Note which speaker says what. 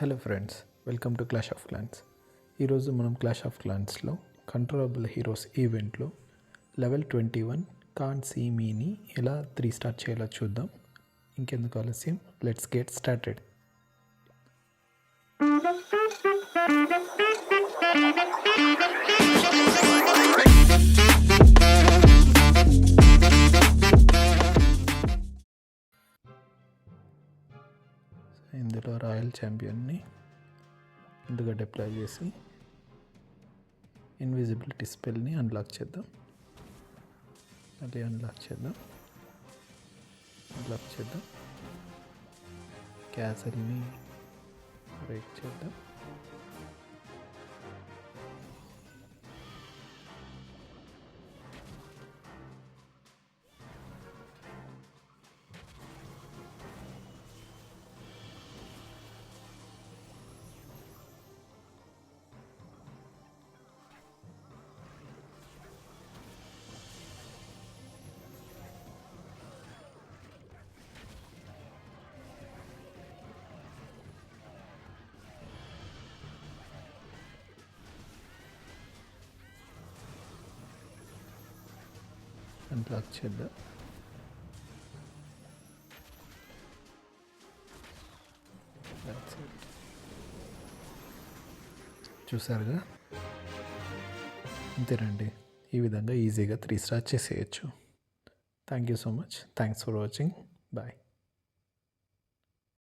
Speaker 1: Hello friends, welcome to clash of clans. ఈరోజు మనం clash of క్లాన్స్లో controllable heroes ఈవెంట్లో level 21 can't see మీని ఎలా 3 star చేయాలో చూద్దాం. ఇంకెందుకు ఆలస్యం, లెట్స్ గెట్ స్టార్టెడ్. ఇందులో రాయల్ ఛాంపియన్ని ముందుగా డిప్లాయ్ చేసి ఇన్విజిబిలిటీ స్పెల్ని అన్లాక్ చేద్దాం. మళ్ళీ అన్లాక్ చేద్దాం. క్యాసల్ని బ్రేక్ చేద్దాం. అన్లాక్ చేద్దాం. చూసారుగా, అంతేనండి. ఈ విధంగా ఈజీగా 3 స్టార్ చేసేయచ్చు. Thank you so much. Thanks for watching. Bye.